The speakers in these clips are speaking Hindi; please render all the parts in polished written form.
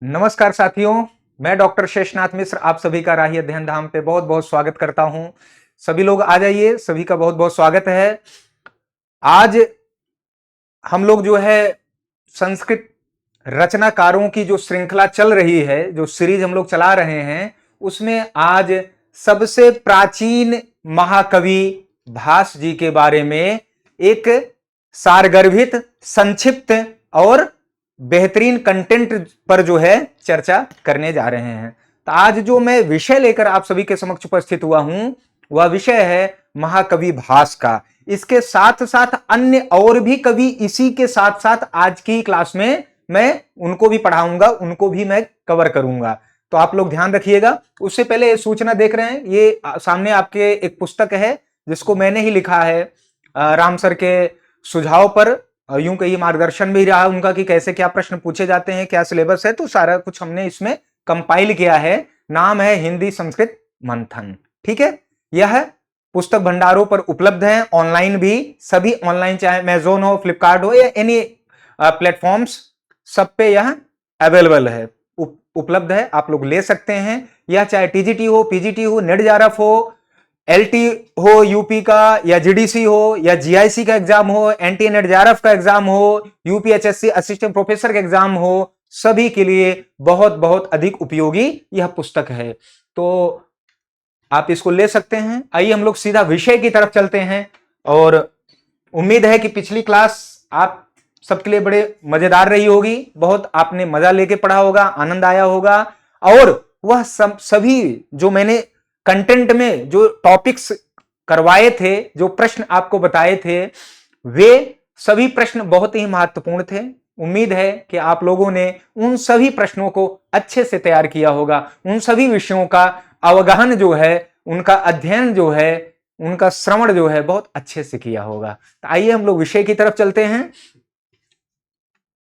नमस्कार साथियों, मैं डॉक्टर शेषनाथ मिश्र आप सभी का राही अध्ययन धाम पे बहुत बहुत स्वागत करता हूं। सभी लोग आ जाइए, सभी का बहुत बहुत स्वागत है। आज हम लोग जो है संस्कृत रचनाकारों की जो श्रृंखला चल रही है, जो सीरीज हम लोग चला रहे हैं, उसमें आज सबसे प्राचीन महाकवि भास जी के बारे में एक सारगर्भित, संक्षिप्त और बेहतरीन कंटेंट पर जो है चर्चा करने जा रहे हैं। तो आज जो मैं विषय लेकर आप सभी के समक्ष उपस्थित हुआ हूं, वह विषय है महाकवि भास का। इसके साथ साथ अन्य और भी कवि इसी के साथ साथ आज की क्लास में मैं उनको भी पढ़ाऊंगा, उनको भी मैं कवर करूंगा। तो आप लोग ध्यान रखिएगा। उससे पहले ये सूचना देख रहे हैं, ये सामने आपके एक पुस्तक है जिसको मैंने ही लिखा है राम सर के सुझाव पर। यूं कहीं मार्गदर्शन भी रहा उनका कि कैसे क्या प्रश्न पूछे जाते हैं, क्या सिलेबस है, तो सारा कुछ हमने इसमें कंपाइल किया है। नाम है हिंदी संस्कृत मंथन। ठीक है, यह पुस्तक भंडारों पर उपलब्ध है, ऑनलाइन भी। सभी ऑनलाइन, चाहे अमेज़न हो, फ्लिपकार्ट हो या एनी प्लेटफॉर्म्स, सब पे यह अवेलेबल है, उपलब्ध है, आप लोग ले सकते हैं। यह चाहे टीजीटी हो, पीजीटी हो, नेट जेआरएफ हो, एलटी हो यूपी का, या जीडीसी हो, या जीआईसी का एग्जाम हो, एनटी नेट जेआरएफ का एग्जाम हो, यूपीएचएससी असिस्टेंट प्रोफेसर का एग्जाम हो, सभी के लिए बहुत बहुत अधिक उपयोगी यह पुस्तक है। तो आप इसको ले सकते हैं। आइए हम लोग सीधा विषय की तरफ चलते हैं। और उम्मीद है कि पिछली क्लास आप सबके लिए बड़े मजेदार रही होगी, बहुत आपने मजा लेके पढ़ा होगा, आनंद आया होगा। और वह सभी जो मैंने कंटेंट में जो टॉपिक्स करवाए थे, जो प्रश्न आपको बताए थे, वे सभी प्रश्न बहुत ही महत्वपूर्ण थे। उम्मीद है कि आप लोगों ने उन सभी प्रश्नों को अच्छे से तैयार किया होगा, उन सभी विषयों का अवगाहन जो है, उनका अध्ययन जो है, उनका श्रवण जो है बहुत अच्छे से किया होगा। तो आइए हम लोग विषय की तरफ चलते हैं।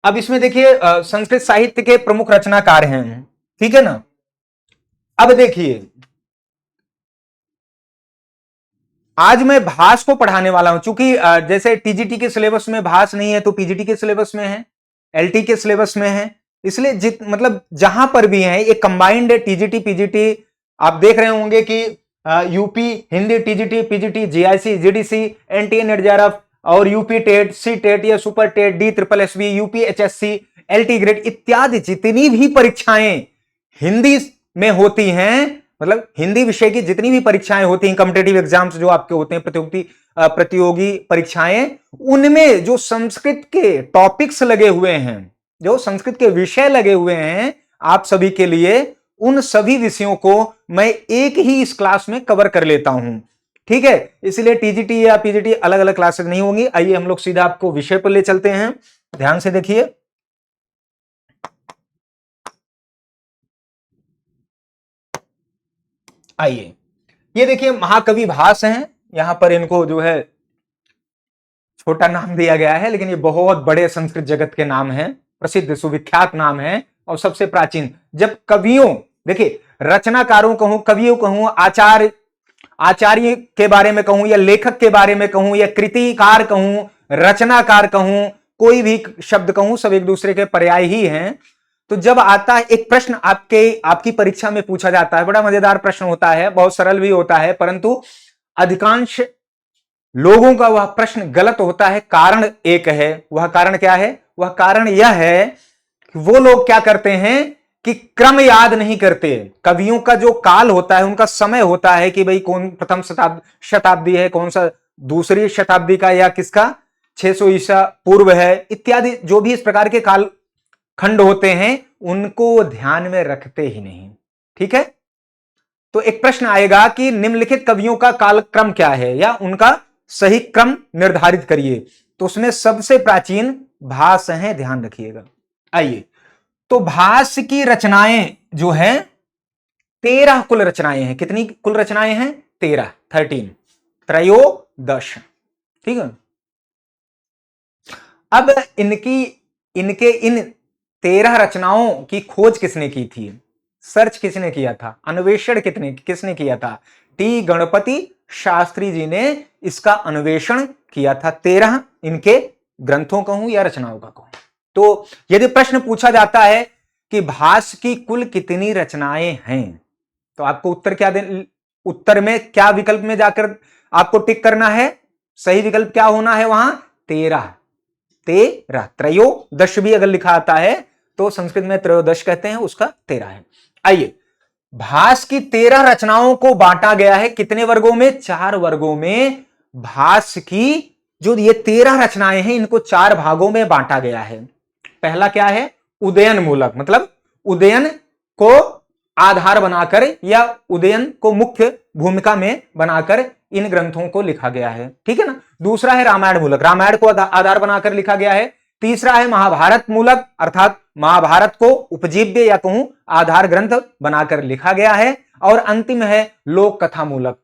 अब इसमें देखिए संस्कृत साहित्य के प्रमुख रचनाकार हैं, ठीक है ना। अब देखिए, आज मैं भास को पढ़ाने वाला हूं, चूंकि जैसे टीजीटी के सिलेबस में भास नहीं है तो पीजीटी के सिलेबस में है, एलटी के सिलेबस में है, इसलिए मतलब जहां पर भी है ये कंबाइंड है, टीजीटी पीजीटी। आप देख रहे होंगे कि UP Hindi TGT PGT GIC GDC NTA NET JRF और यूपी टेट, सी टेट या super TET, D triple SB, UP HSC, LT grade इत्यादि जितनी भी परीक्षाएं हिंदी में होती हैं, मतलब हिंदी विषय की जितनी भी परीक्षाएं होती हैं, कॉम्पिटेटिव एग्जाम्स जो आपके होते हैं, प्रतियोगी परीक्षाएं, उनमें जो संस्कृत के टॉपिक्स लगे हुए हैं, जो संस्कृत के विषय लगे हुए हैं आप सभी के लिए, उन सभी विषयों को मैं एक ही इस क्लास में कवर कर लेता हूं। ठीक है, इसलिए टीजीटी या पीजीटी अलग अलग क्लासेस नहीं होंगी। आइए हम लोग सीधा आपको विषय पर ले चलते हैं, ध्यान से देखिए। आइए, ये देखिए महाकवि भास हैं, यहां पर इनको जो है छोटा नाम दिया गया है, लेकिन ये बहुत बड़े संस्कृत जगत के नाम हैं, प्रसिद्ध सुविख्यात नाम है और सबसे प्राचीन। जब कवियों, देखिए रचनाकारों कहूं, कवियों कहूं, आचार्य के बारे में कहूं, या लेखक के बारे में कहूं, या कृतिकार कहूं, रचनाकार कहूं, कोई भी शब्द कहूं, सब एक दूसरे के पर्याय ही हैं। तो जब आता है एक प्रश्न आपकी परीक्षा में पूछा जाता है, बड़ा मजेदार प्रश्न होता है, बहुत सरल भी होता है, परंतु अधिकांश लोगों का वह प्रश्न गलत होता है। कारण एक है, वह कारण क्या है? वह कारण यह है कि वो लोग क्या करते हैं कि क्रम याद नहीं करते। कवियों का जो काल होता है, उनका समय होता है कि भाई कौन प्रथम शताब्दी है, कौन सा दूसरी शताब्दी का, या किसका 600 ईसा पूर्व है, इत्यादि जो भी इस प्रकार के काल खंड होते हैं, उनको ध्यान में रखते ही नहीं। ठीक है, तो एक प्रश्न आएगा कि निम्नलिखित कवियों का कालक्रम क्या है, या उनका सही क्रम निर्धारित करिए। तो उसमें सबसे प्राचीन भास हैं, ध्यान रखिएगा। आइए, तो भास की रचनाएं जो है 13 कुल रचनाएं हैं। कितनी कुल रचनाएं हैं? 13 त्रयोदश। ठीक है, अब इनके इन 13 रचनाओं की खोज किसने की थी, सर्च किसने किया था, अन्वेषण किसने किया था? टी गणपति शास्त्री जी ने इसका अन्वेषण किया था। 13 इनके ग्रंथों का हूं या रचनाओं का कहूं। तो यदि प्रश्न पूछा जाता है कि भास की कुल कितनी रचनाएं हैं, तो आपको उत्तर क्या दे, उत्तर में क्या विकल्प में जाकर आपको टिक करना है, सही विकल्प क्या होना है वहां, 13। 13 त्रयोदश भी अगर लिखा आता है तो संस्कृत में त्रयोदश कहते हैं, उसका 13 है। आइए, भास की 13 रचनाओं को बांटा गया है कितने वर्गों में, 4 वर्गों में। भास की जो ये 13 रचनाएं हैं इनको 4 भागों में बांटा गया है। पहला क्या है, उदयन मूलक, मतलब उदयन को आधार बनाकर या उदयन को मुख्य भूमिका में बनाकर इन ग्रंथों को लिखा गया है, ठीक है ना। दूसरा है रामायण मूलक, रामायण को आधार बनाकर लिखा गया है। तीसरा है महाभारत मूलक, अर्थात महाभारत को उपजीव्य या कहूं आधार ग्रंथ बनाकर लिखा गया है। और अंतिम है लोक कथा मूलक,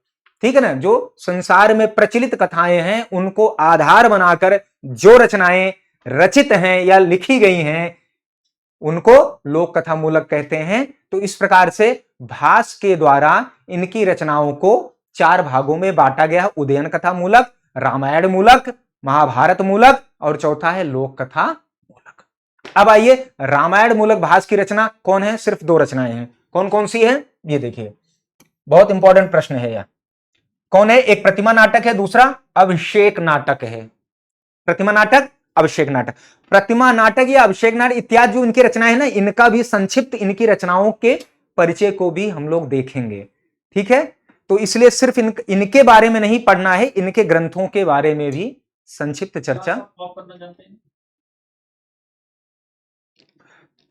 ठीक है ना, जो संसार में प्रचलित कथाएं हैं उनको आधार बनाकर जो रचनाएं रचित हैं या लिखी गई हैं उनको लोक कथा मूलक कहते हैं। तो इस प्रकार से भास के द्वारा इनकी रचनाओं को 4 भागों में बांटा गया है, उदयन कथा मूलक, रामायण मूलक, महाभारत मूलक और चौथा है लोक कथा मूलक। अब आइए, रामायण मूलक भास की रचना कौन है, सिर्फ 2 रचनाएं हैं। कौन कौन सी है ये देखिए, बहुत इंपॉर्टेंट प्रश्न है यह। कौन है, एक प्रतिमा नाटक है, दूसरा अभिषेक नाटक है। प्रतिमा नाटक, अभिषेक नाटक। प्रतिमा नाटक या अभिषेक नाटक इत्यादि जो इनकी रचनाएं है ना, इनका भी संक्षिप्त इनकी रचनाओं के परिचय को भी हम लोग देखेंगे, ठीक है। तो इसलिए सिर्फ इनके बारे में नहीं पढ़ना है, इनके ग्रंथों के बारे में भी संक्षिप्त चर्चा,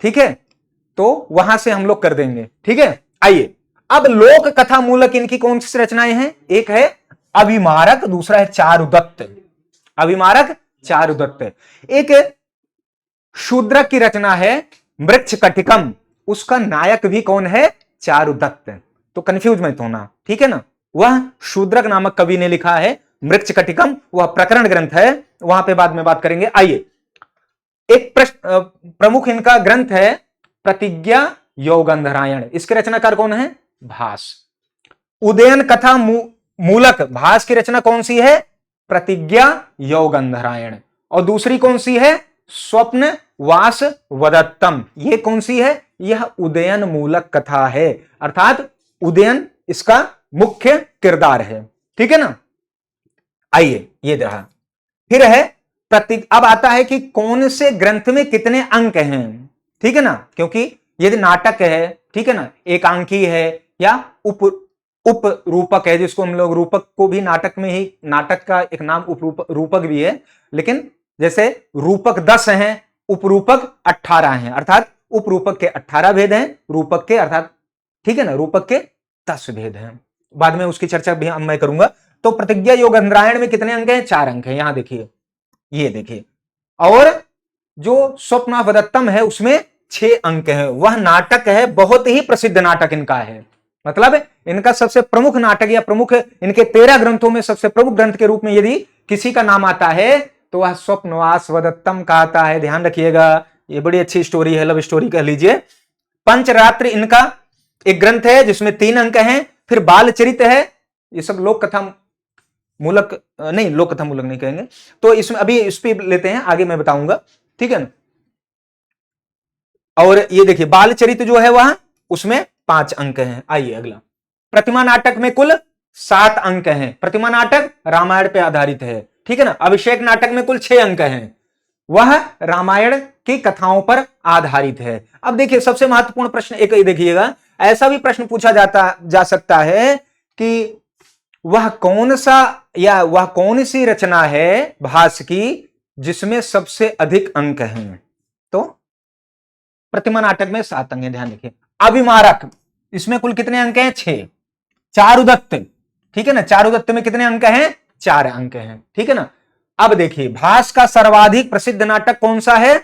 ठीक है, तो वहां से हम लोग कर देंगे, ठीक है। आइए, अब लोक कथा मूलक इनकी कौन सी रचनाएं हैं, एक है अभिमारक, दूसरा है चारुदत्त। अभिमारक, चारुदत्त। एक शूद्रक की रचना है मृक्ष कटिकम, उसका नायक भी कौन है, चारुदत्त। तो कंफ्यूज मत होना, ठीक है ना। वह शूद्रक नामक कवि ने लिखा है मृक्ष कटिकम, वह प्रकरण ग्रंथ है, वहां पे बाद में बात करेंगे। आइए, एक प्रमुख इनका ग्रंथ है प्रतिज्ञा योगंधरायण, इसके रचनाकार कौन है, भास। उदयन कथा मूलक भास की रचना कौन सी है, प्रतिज्ञा योगंधरायण। और दूसरी कौन सी है, स्वप्न वास वदत्तम, ये कौन सी है, यह उदयन मूलक कथा है, अर्थात उदयन इसका मुख्य किरदार है, ठीक है ना। आइए, ये रहा। फिर है अब आता है कि कौन से ग्रंथ में कितने अंक हैं, ठीक है ना, क्योंकि यदि नाटक है, ठीक है ना, एकांकी है या उप रूपक है, जिसको हम लोग रूपक को भी नाटक में ही, नाटक का एक नाम रूपक भी है, लेकिन जैसे रूपक 10 हैं, उपरूपक 18 हैं, अर्थात उपरूपक के 18 भेद हैं, रूपक के अर्थात, ठीक है ना, रूपक के 10 भेद हैं। बाद में उसकी चर्चा भी मैं करूंगा। तो प्रतिज्ञा योगंधरायण में कितने अंक हैं, 4 अंक हैं, यहां देखिए, ये देखिए। और जो स्वप्नावदत्तम है उसमें 6 अंक हैं, वह नाटक है, बहुत ही प्रसिद्ध नाटक इनका है, मतलब इनका सबसे प्रमुख नाटक या प्रमुख इनके 13 ग्रंथों में सबसे प्रमुख ग्रंथ के रूप में यदि किसी का नाम आता है तो वह स्वप्नवास वदत्तम का आता है। ध्यान रखिएगा, ये बड़ी अच्छी स्टोरी है, लव स्टोरी कह लीजिए। पंचरात्र इनका एक ग्रंथ है जिसमें 3 अंक हैं। फिर बालचरित है, ये सब लोक कथा मूलक नहीं, लोक कथा मूलक नहीं कहेंगे, तो इसमें अभी इस पे लेते हैं, आगे मैं बताऊंगा, ठीक है ना। और ये देखिए बालचरित जो है वह उसमें 5 अंक हैं। आइए अगला, प्रतिमा नाटक में कुल 7 अंक हैं, प्रतिमा नाटक रामायण पे आधारित है, ठीक है ना। अभिषेक नाटक में कुल 6 अंक हैं, वह रामायण की कथाओं पर आधारित है। अब देखिए सबसे महत्वपूर्ण प्रश्न एक ही देखिएगा, ऐसा भी प्रश्न पूछा जा सकता है कि वह कौन सा या वह कौन सी रचना है भास की जिसमें सबसे अधिक अंक हैं। तो प्रतिमा नाटक में 7 अंक हैं, ध्यान रखिए। अभिमारक, इसमें कुल कितने अंक हैं, 6। चारुदत्त, ठीक है ना, चारुदत्त में कितने अंक हैं, 4 अंक हैं, ठीक है ना। अब देखिए भास का सर्वाधिक प्रसिद्ध नाटक कौन सा है,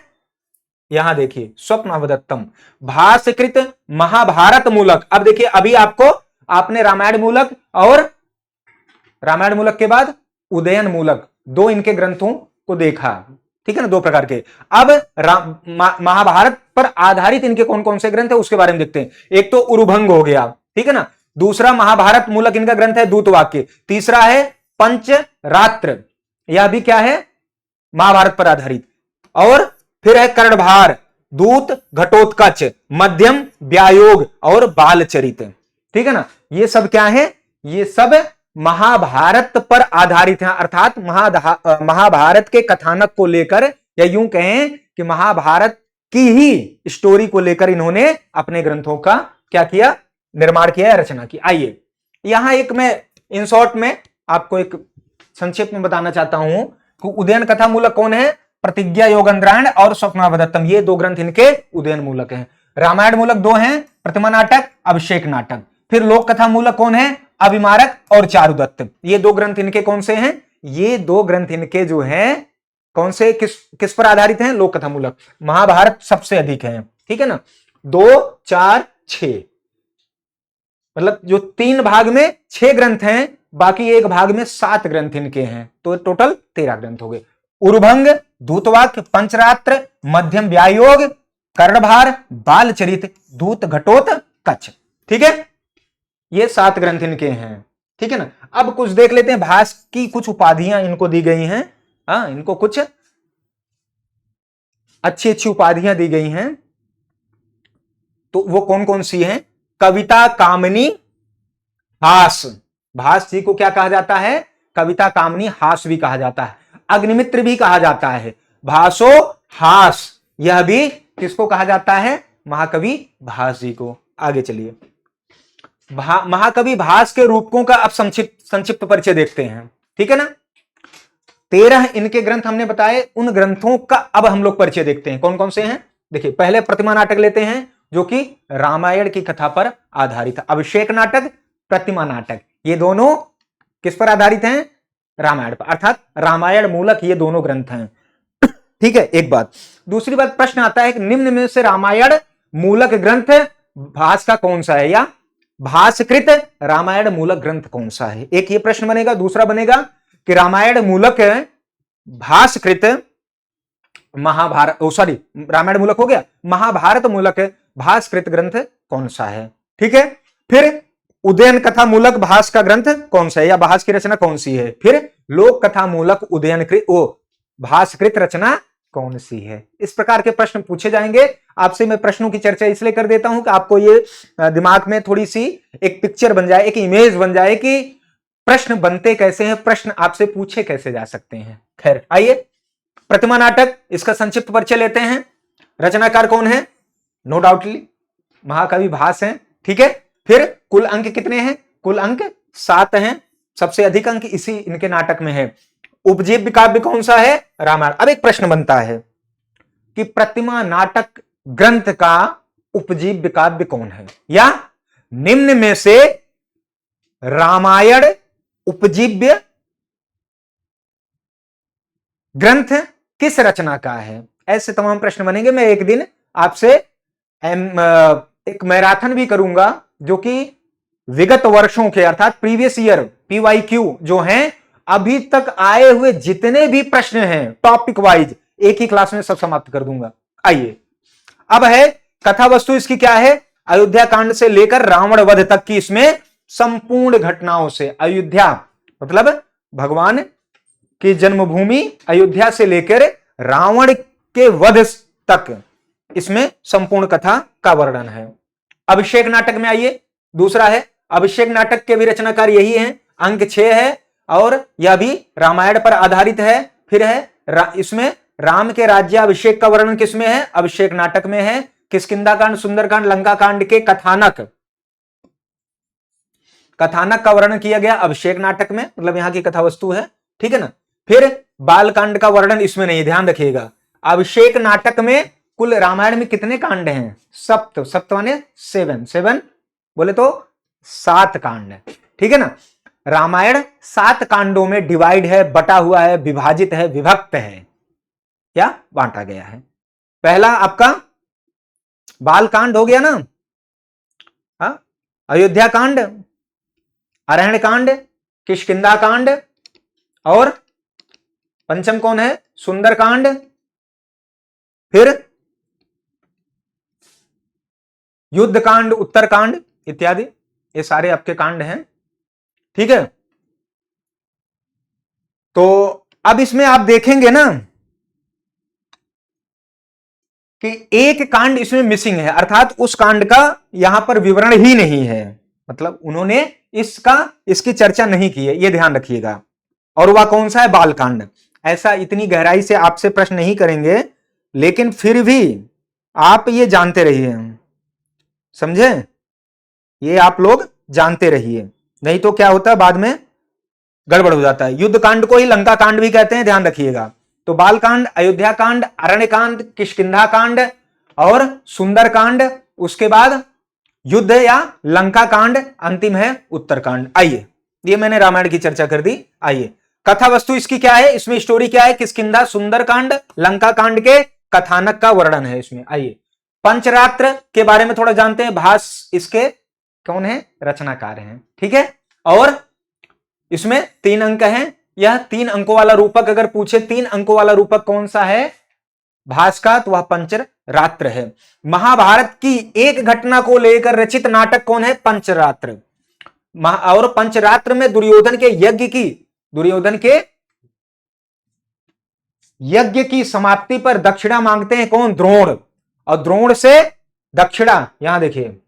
यहां देखिए स्वप्नावदत्तम। भासकृत महाभारत मूलक, अब देखिए अभी आपने रामायण मूलक और रामायण मूलक के बाद उदयन मूलक 2 इनके ग्रंथों को देखा, ठीक है ना, 2 प्रकार के। अब महाभारत पर आधारित इनके कौन कौन से ग्रंथ है उसके बारे में देखते हैं। एक तो उरुभंग हो गया, ठीक है ना, दूसरा महाभारत मूलक इनका ग्रंथ है दूतवाक्य, तीसरा है पंचरात्र, यह भी क्या है, महाभारत पर आधारित, और फिर है कर्णभार, दूत घटोत्कच, मध्यम व्यायोग और बालचरित। ठीक है ना, ये सब क्या है, ये सब महाभारत पर आधारित है, अर्थात महाभारत के कथानक को लेकर, या यूं कहें कि महाभारत की ही स्टोरी को लेकर इन्होंने अपने ग्रंथों का क्या किया, निर्माण किया, रचना की। आइए यहां एक मैं इन शॉर्ट में आपको एक संक्षिप्त में बताना चाहता हूं कि उदयन कथा मूलक कौन है, प्रतिज्ञा योगेंद्रायण और स्वप्नावदत्तम, ये दो ग्रंथ इनके उदयन मूलक हैं। रामायण मूलक दो हैं, प्रतिमा नाटक, अभिषेक नाटक। फिर लोक कथा मूलक कौन है, अभिमारक और चारुदत्त, ये दो ग्रंथ इनके कौन से हैं, ये दो ग्रंथ इनके जो हैं कौन से, किस पर आधारित हैं, लोक कथा मूलक। महाभारत सबसे अधिक है, ठीक है ना, 2, 4, 6, मतलब जो 3 भाग में 6 ग्रंथ हैं, बाकी एक भाग में 7 ग्रंथ इनके हैं, तो टोटल 13 ग्रंथ हो गए। उर्भंग, दूतवाक्य, पंचरात्र, मध्यम व्यायोग, कर्णभार, बालचरित, दूत घटोत्कच। ठीक है, ये 7 ग्रंथ इनके हैं। ठीक है ना, अब कुछ देख लेते हैं, भास की कुछ उपाधियां इनको दी गई हैं। इनको कुछ अच्छी अच्छी उपाधियां दी गई हैं, तो वो कौन कौन सी हैं, कविता कामिनी हास, भास जी को क्या कहा जाता है, कविता कामिनी हास भी कहा जाता है, अग्निमित्र भी कहा जाता है, भासो हास, यह भी किसको कहा जाता है, महाकवि भास जी को। आगे चलिए, महाकवि भास के रूपकों का अब संक्षिप्त परिचय देखते हैं। ठीक है ना, 13 इनके ग्रंथ हमने बताए, उन ग्रंथों का अब हम लोग परिचय देखते हैं, कौन कौन से हैं। देखिए, पहले प्रतिमा नाटक लेते हैं, जो कि रामायण की कथा पर आधारित है। अभिषेक नाटक, प्रतिमा नाटक, ये दोनों किस पर आधारित हैं, रामायण पर, अर्थात रामायण मूलक ये दोनों ग्रंथ हैं। ठीक है, एक बात। दूसरी बात, प्रश्न आता है कि निम्न में से रामायण मूलक ग्रंथ भास का कौन सा है, या भासकृत रामायण मूलक ग्रंथ कौन सा है, एक ये प्रश्न बनेगा। दूसरा बनेगा कि रामायण मूलक भासकृत महाभारत, सॉरी, रामायण मूलक हो गया, महाभारत मूलक भासकृत ग्रंथ कौन सा है। ठीक है, फिर उदयन कथा मूलक भास का ग्रंथ कौन सा है, या भास की रचना कौन सी है। फिर लोक कथा मूलक उदयन भासकृत रचना कौन सी है। इस प्रकार के प्रश्न पूछे जाएंगे आपसे। मैं प्रश्नों की चर्चा इसलिए कर देता हूं कि आपको ये दिमाग में थोड़ी सी एक पिक्चर बन जाए, एक इमेज बन जाए कि प्रश्न बनते कैसे हैं, प्रश्न आपसे पूछे कैसे जा सकते हैं। खैर, आइए प्रतिमा नाटक, इसका संक्षिप्त परिचय लेते हैं। रचनाकार कौन है, नो डाउटली महाकवि भास हैं। ठीक है, फिर कुल अंक कितने हैं, कुल अंक 7 हैं, सबसे अधिक अंक इसी इनके नाटक में है। उपजीव्य काव्य कौन सा है, रामायण। अब एक प्रश्न बनता है कि प्रतिमा नाटक ग्रंथ का उपजीव्य काव्य कौन है, या निम्न में से रामायण उपजीव्य ग्रंथ किस रचना का है। ऐसे तमाम प्रश्न बनेंगे। मैं एक दिन आपसे एक मैराथन भी करूंगा, जो कि विगत वर्षों के, अर्थात प्रीवियस ईयर PYQ जो हैं, अभी तक आए हुए जितने भी प्रश्न हैं टॉपिक वाइज, एक ही क्लास में सब समाप्त कर दूंगा। आइए, अब है कथा वस्तु इसकी क्या है, अयोध्या कांड से लेकर रावण वध तक की इसमें संपूर्ण घटनाओं से, अयोध्या मतलब भगवान की जन्मभूमि अयोध्या से लेकर रावण के वध तक इसमें संपूर्ण कथा का वर्णन है। अभिषेक नाटक में आइए, दूसरा है अभिषेक नाटक के भी रचनाकार यही हैं, अंक 6 है और यह भी रामायण पर आधारित है। फिर है इसमें राम के राज्याभिषेक का वर्णन किसमें है, अभिषेक नाटक में है। किष्किंधा कांड, सुंदरकांड, लंका कांड के कथानक का वर्णन किया गया अभिषेक नाटक में, मतलब यहां की कथा वस्तु है। ठीक है ना, फिर बाल कांड का वर्णन इसमें नहीं, ध्यान रखिएगा। अभिषेक नाटक में कुल रामायण में कितने कांड हैं, सप्त माने 7 बोले तो 7 कांड है। ठीक है ना, रामायण 7 कांडों में डिवाइड है, बटा हुआ है, विभाजित है, विभक्त है, या बांटा गया है। पहला आपका बाल कांड हो गया ना, अयोध्या कांड, अरण्य कांड, किष्किंधा कांड, और पंचम कौन है, सुंदर कांड। फिर युद्ध कांड, उत्तर कांड इत्यादि, ये सारे आपके कांड हैं। ठीक है, तो अब इसमें आप देखेंगे ना कि एक कांड इसमें मिसिंग है, अर्थात उस कांड का यहां पर विवरण ही नहीं है, मतलब उन्होंने इसकी चर्चा नहीं की है, यह ध्यान रखिएगा। और वह कौन सा है? बाल कांड। ऐसा इतनी गहराई से आपसे प्रश्न नहीं करेंगे, लेकिन फिर भी आप ये जानते रहिए, समझे? ये आप लोग जानते रहिए, नहीं तो क्या होता है बाद में गड़बड़ हो जाता है। युद्ध कांड को ही लंका कांड भी कहते हैं, ध्यान रखिएगा। तो बाल कांड, अयोध्या कांड, अरण्य कांड, किष्किंधा कांड और सुंदर कांड, उसके बाद युद्ध या लंका कांड, अंतिम है उत्तरकांड। आइए, ये मैंने रामायण की चर्चा कर दी। आइए, कथा वस्तु इसकी क्या है, इसमें स्टोरी क्या है? किष्किंधा, सुंदर कांड, लंका कांड के कथानक का वर्णन है इसमें। आइए, पंचरात्र के बारे में थोड़ा जानते हैं। भास इसके कौन है? रचनाकार हैं, ठीक है। और इसमें 3 अंक हैं। यह 3 अंकों वाला रूपक अगर पूछे 3 अंकों वाला रूपक कौन सा है भास का, तो वह पंचरात्र है। महाभारत की एक घटना को लेकर रचित नाटक कौन है? पंचरात्र। और पंचरात्र में दुर्योधन के यज्ञ की समाप्ति पर दक्षिणा मांगते हैं कौन? द्रोण। और द्रोण से दक्षिणा, यहां देखिए,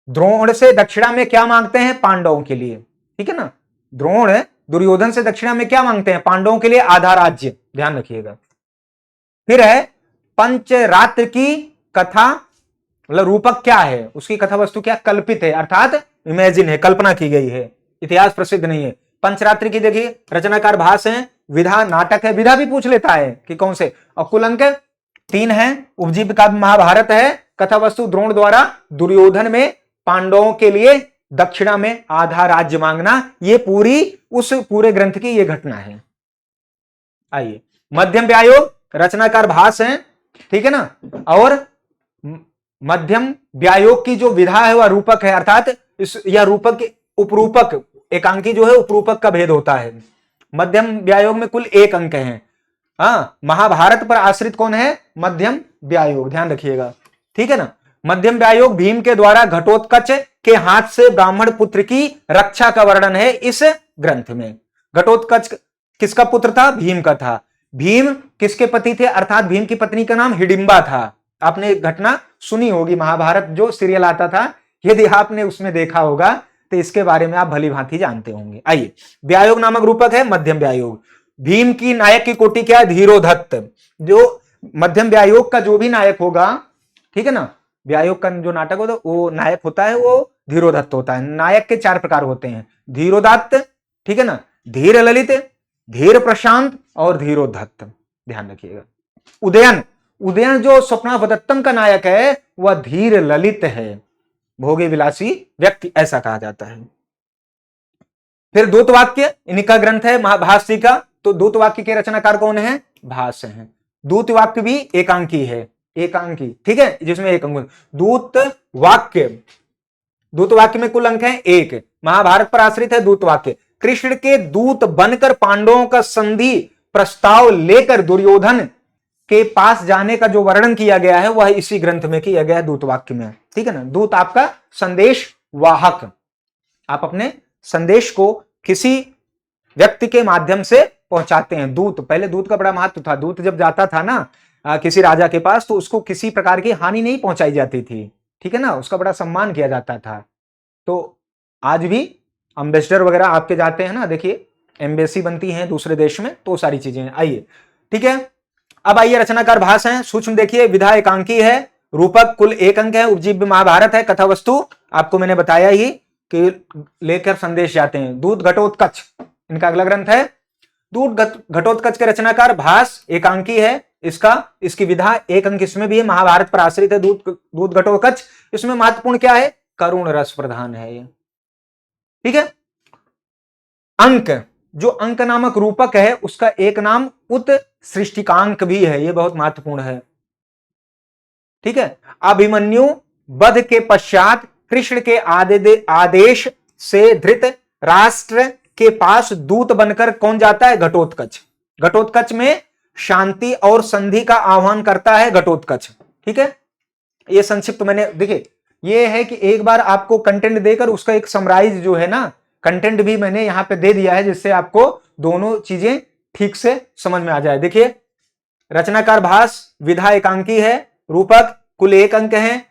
द्रोण से दक्षिणा में क्या मांगते हैं? पांडवों के लिए, ठीक है ना। द्रोण दुर्योधन से दक्षिणा में क्या मांगते हैं? पांडवों के लिए आधा राज्य, ध्यान रखिएगा। फिर है पंचरात्र की कथा, मतलब रूपक क्या है, उसकी कथा वस्तु क्या? कल्पित है, अर्थात इमेजिन है, कल्पना की गई है, इतिहास प्रसिद्ध नहीं है। पंचरात्र की देखिए रचनाकार भास है, विधा नाटक है, विधा भी पूछ लेता है कि कौन से। और कुल अंक 3 है। उपजीव्य काव्य महाभारत है। कथा वस्तु द्रोण द्वारा दुर्योधन में पांडवों के लिए दक्षिणा में आधा राज्य मांगना, ये उस पूरे ग्रंथ की ये घटना है। आइए, मध्यम व्यायोग, रचनाकार भास है, ठीक है ना। और मध्यम व्यायोग की जो विधा है वह रूपक है, अर्थात यह रूपक उपरूपक, एकांकी जो है उपरूपक का भेद होता है। मध्यम व्यायोग में कुल 1 अंक है। महाभारत पर आश्रित कौन है? मध्यम व्यायोग, ध्यान रखिएगा, ठीक है ना। मध्यम व्यायोग भीम के द्वारा घटोत्कच के हाथ से ब्राह्मण पुत्र की रक्षा का वर्णन है इस ग्रंथ में। घटोत्कच किसका पुत्र था? भीम का था। भीम किसके पति थे? अर्थात भीम की पत्नी का नाम हिडिंबा था। आपने घटना सुनी होगी, महाभारत जो सीरियल आता था, यदि आपने उसमें देखा होगा तो इसके बारे में आप भली भांति जानते होंगे। आइए, व्यायोग नामक रूपक है मध्यम व्यायोग। भीम की नायक की कोटि क्या है? धीरोधत्त। जो मध्यम व्यायोग का जो भी नायक होगा, ठीक है ना, व्यायोग का जो नाटक होता है वो नायक होता है, वो धीरोदत्त होता है। नायक के 4 प्रकार होते हैं, धीरोदत्त, ठीक है ना, धीर ललित, धीर प्रशांत और धीरोदत्त, ध्यान रखिएगा। उदयन जो स्वप्नावदत्तम का नायक है वह धीर ललित है, भोगी विलासी व्यक्ति, ऐसा कहा जाता है। फिर दूत वाक्य इनका ग्रंथ है महाभास जी का। तो दूत वाक्य के रचनाकार कौन है? भास हैं। दूत वाक्य भी एकांकी है, एकांकी, ठीक है, जिसमें 1 अंक। दूत वाक्य में कुल अंक हैं 1। महाभारत पर आश्रित है दूत वाक्य। कृष्ण के दूत बनकर पांडवों का संधि प्रस्ताव लेकर दुर्योधन के पास जाने का जो वर्णन किया गया है वह इसी ग्रंथ में किया गया है, दूत वाक्य में, ठीक है ना। दूत आपका संदेश वाहक, आप अपने संदेश को किसी व्यक्ति के माध्यम से पहुंचाते हैं। दूत, पहले दूत का बड़ा महत्व था। दूत जब जाता था ना किसी राजा के पास, तो उसको किसी प्रकार की हानि नहीं पहुंचाई जाती थी, ठीक है ना, उसका बड़ा सम्मान किया जाता था। तो आज भी एम्बेसडर वगैरह आपके जाते हैं ना, देखिए एम्बेसी बनती है दूसरे देश में, तो सारी चीजें। आइए, ठीक है, अब आइए रचनाकार भास हैं। सूक्ष्म देखिए, विधा एकांकी है, रूपक कुल 1 अंक है, उपजीव्य महाभारत है, कथा वस्तु आपको मैंने बताया ही कि लेकर संदेश जाते हैं। दूत घटोत्कच इनका अगला ग्रंथ है। दूत घटोत्कच के रचनाकार भास एकांकी है, इसकी विधा 1 अंक इसमें भी है, महाभारत पर आश्रित है दूत घटोत्कच। इसमें महत्वपूर्ण क्या है? करुण रस प्रधान है ये, ठीक है। अंक, जो अंक नामक रूपक है उसका एक नाम उत्सृष्टिकांक भी है, यह बहुत महत्वपूर्ण है, ठीक है। अभिमन्यु वध के पश्चात कृष्ण के आदेश से धृत राष्ट्र के पास दूत बनकर कौन जाता है? घटोत्कच। घटोत्कच में शांति और संधि का आह्वान करता है घटोत्कच, ठीक है। ये संक्षिप्त मैंने, देखिए ये है कि एक बार आपको कंटेंट देकर उसका एक समराइज जो है ना, कंटेंट भी मैंने यहां पे दे दिया है, जिससे आपको दोनों चीजें ठीक से समझ में आ जाए। देखिए रचनाकार भास विधा एकांकी है, रूपक कुल 1 अंक है,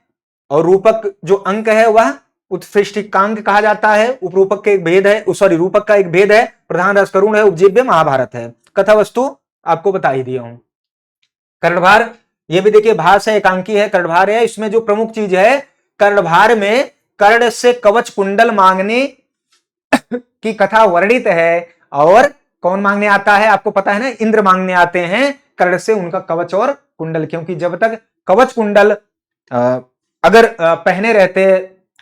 और रूपक जो अंक है वह उत्कृष्टिकांक कहा जाता है। उपरूपक के एक भेद है, सॉरी रूपक का एक भेद है, प्रधान रस करुण है, उपजीव्य महाभारत है। कथा वस्तु आपको बता ही दिया हूं। कर्णभार ये भी देखिए भास है, एकांकी है, कर्णभार है। इसमें जो प्रमुख चीज है, कर्णभार में कर्ण से कवच कुंडल मांगने की कथा वर्णित है। और कौन मांगने आता है आपको पता है ना, इंद्र मांगने आते हैं कर्ण से उनका कवच और कुंडल, क्योंकि जब तक कवच कुंडल अगर पहने रहते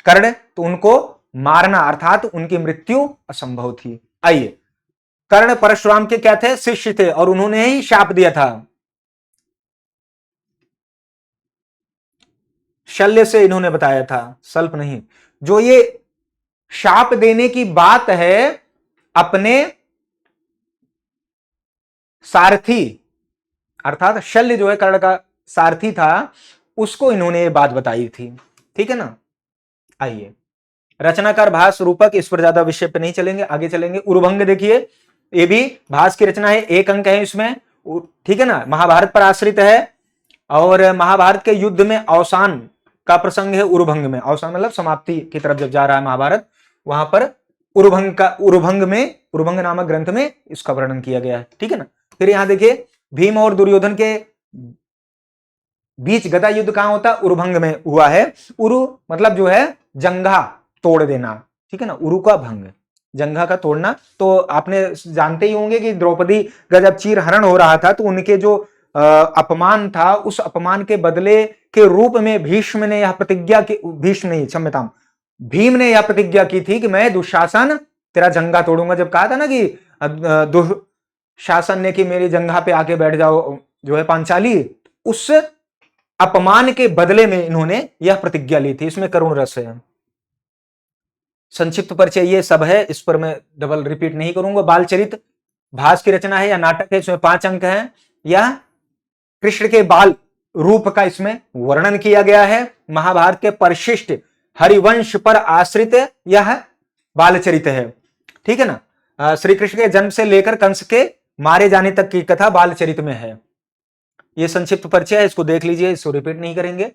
कर्ण तो उनको मारना अर्थात उनकी मृत्यु असंभव थी। आइए, कर्ण परशुराम के क्या थे, शिष्य थे, और उन्होंने ही शाप दिया था। शल्य से इन्होंने बताया था, सल्प नहीं। जो ये शाप देने की बात है, अपने सारथी अर्थात शल्य जो है कर्ण का सारथी था, उसको इन्होंने ये बात बताई थी। ठीक है ना। आइए, रचनाकार भास रूपक, इस पर ज्यादा विषय पे नहीं चलेंगे, आगे चलेंगे। उरुभंग देखिए, ये भी भास की रचना है, 1 अंक है इसमें। ठीक है ना, महाभारत पर आश्रित है, और महाभारत के युद्ध में अवसान का प्रसंग है उरुभंग में। अवसान मतलब समाप्ति की तरफ जब जा रहा है महाभारत, वहां पर उरुभंग नामक ग्रंथ में इसका वर्णन किया गया है। ठीक है ना। फिर यहां देखिए, भीम और दुर्योधन के बीच गदा युद्ध कहां होता है, उरुभंग में हुआ है। उरु मतलब जो है जंघा तोड़ देना। ठीक है ना, उरु का भंग, जंघा का तोड़ना। तो आपने जानते ही होंगे कि द्रौपदी का जब चीर हरण हो रहा था, तो उनके जो अपमान था, उस अपमान के बदले के रूप में भीष्म ने यह प्रतिज्ञा की, भीष्म नहीं क्षम्यताम, भीम ने यह प्रतिज्ञा की थी कि मैं दुशासन तेरा जंघा तोड़ूंगा। जब कहा था ना कि दुशासन ने कि मेरी जंघा पे आके बैठ जाओ जो है पांचाली, उस अपमान के बदले में इन्होंने यह प्रतिज्ञा ली थी। इसमें करुण रस है। संक्षिप्त परिचय ये सब है, इस पर मैं डबल रिपीट नहीं करूंगा। बालचरित भास की रचना है या नाटक है, इसमें 5 अंक हैं। यह कृष्ण के बाल रूप का इसमें वर्णन किया गया है। महाभारत के परिशिष्ट हरिवंश पर आश्रित यह बालचरित है। ठीक है ना। श्री कृष्ण के जन्म से लेकर कंस के मारे जाने तक की कथा बालचरित में है। यह संक्षिप्त परिचय है, इसको देख लीजिए, इसको रिपीट नहीं करेंगे।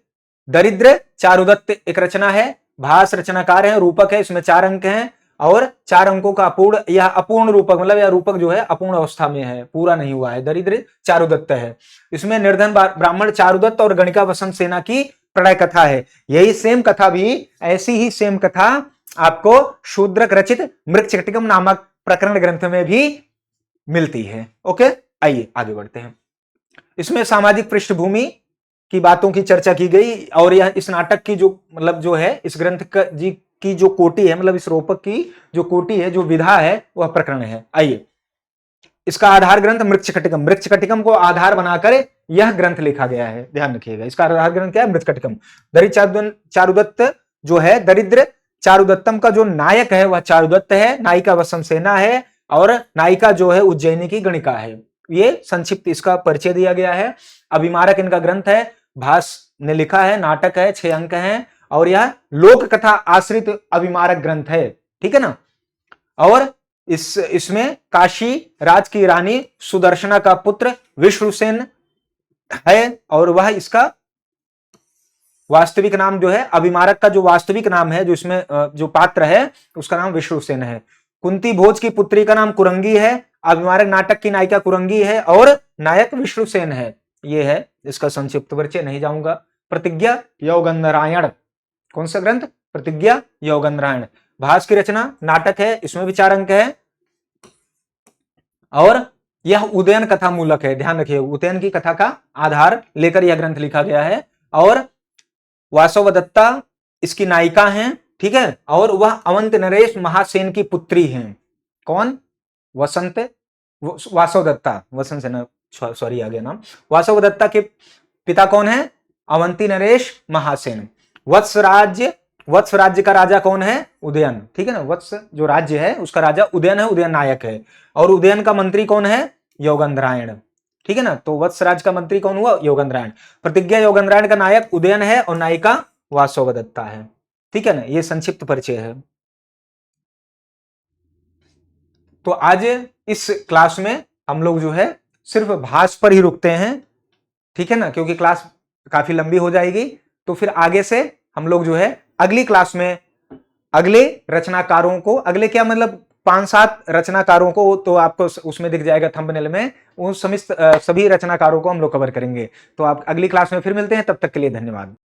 दरिद्र चारुदत्त एक रचना है, भास रचनाकार है, रूपक है, इसमें 4 अंक हैं, और 4 अंकों का अपूर्ण या अपूर्ण रूपक, मतलब यह रूपक जो है अपूर्ण अवस्था में है, पूरा नहीं हुआ है। दरिद्र चारुदत्त है। इसमें निर्धन ब्राह्मण चारुदत्त और गणिका वसंत सेना की प्रणय कथा है। यही सेम कथा भी, ऐसी ही सेम कथा आपको शूद्रक रचित मृच्छकटिकम नामक प्रकरण ग्रंथ में भी मिलती है। ओके, आइए आगे बढ़ते हैं। इसमें सामाजिक पृष्ठभूमि की बातों की चर्चा की गई, और यह इस नाटक की जो मतलब जो है इस ग्रंथ का जी की जो कोटि है, मतलब इस रूपक की जो कोटि है, जो विधा है, वह प्रकरण है। आइए, इसका आधार ग्रंथ मृच्छकटिकम, मृच्छकटिकम को आधार बनाकर यह ग्रंथ लिखा गया है। ध्यान रखिएगा, इसका आधार ग्रंथ क्या है, मृच्छकटिकम। दरिद्र चारुदत्त जो है, दरिद्र चारुदत्तम का जो नायक है वह चारुदत्त है, नायिका वसंत सेना है, और नायिका जो है उज्जैनी की गणिका है। ये संक्षिप्त इसका परिचय दिया गया है। अभिमारक इनका ग्रंथ है, भास ने लिखा है, नाटक है, 6 अंक हैं, और यह लोक कथा आश्रित अभिमारक ग्रंथ है। ठीक है ना। और इसमें काशी राज की रानी सुदर्शना का पुत्र विश्वसेन है, और वह इसका वास्तविक नाम जो है, अभिमारक का जो वास्तविक नाम है, जो इसमें जो पात्र है उसका नाम विश्वसेन है। कुंती भोज की पुत्री का नाम कुरंगी है, अभिमारक नाटक की नायिका कुरंगी है, और नायक विश्वसेन है। ये है इसका संक्षिप्त परिचय, नहीं जाऊंगा। प्रतिज्ञा योगंधरायण, कौन सा ग्रंथ, प्रतिज्ञा योगंधरायण। भास की रचना, नाटक है, इसमें भी 4 अंक है, और यह उदयन कथा मूलक है। ध्यान रखिए, उदयन की कथा का आधार लेकर यह ग्रंथ लिखा गया है। और वासवदत्ता इसकी नायिका हैं। ठीक है, और वह अवंत नरेश महासेन की पुत्री हैं। कौन, वसंत वासवदत्ता, वसंत सेना, सॉरी आ गया नाम। वासवदत्ता के पिता कौन है, अवंती नरेश महासेन। वत्स राज्य का राजा कौन है, उदयन। ठीक है ना, वत्स जो राज्य है उसका राजा उदयन है, उदयन नायक है। और उदयन का मंत्री कौन है, योगंधरायण। ठीक है ना, तो वत्स राज्य का मंत्री कौन हुआ, योगंधरायण। प्रतिज्ञा योगंधरायण का नायक उदयन है, और नायिका वासवदत्ता है। ठीक है ना, ये संक्षिप्त परिचय है। तो आज इस क्लास में हम लोग जो है सिर्फ भास पर ही रुकते हैं। ठीक है ना, क्योंकि क्लास काफी लंबी हो जाएगी। तो फिर आगे से हम लोग जो है अगली क्लास में अगले रचनाकारों को, अगले क्या मतलब 5-7 रचनाकारों को तो आपको उसमें दिख जाएगा थंबनेल में, उन सभी रचनाकारों को हम लोग कवर करेंगे। तो आप अगली क्लास में फिर मिलते हैं, तब तक के लिए धन्यवाद।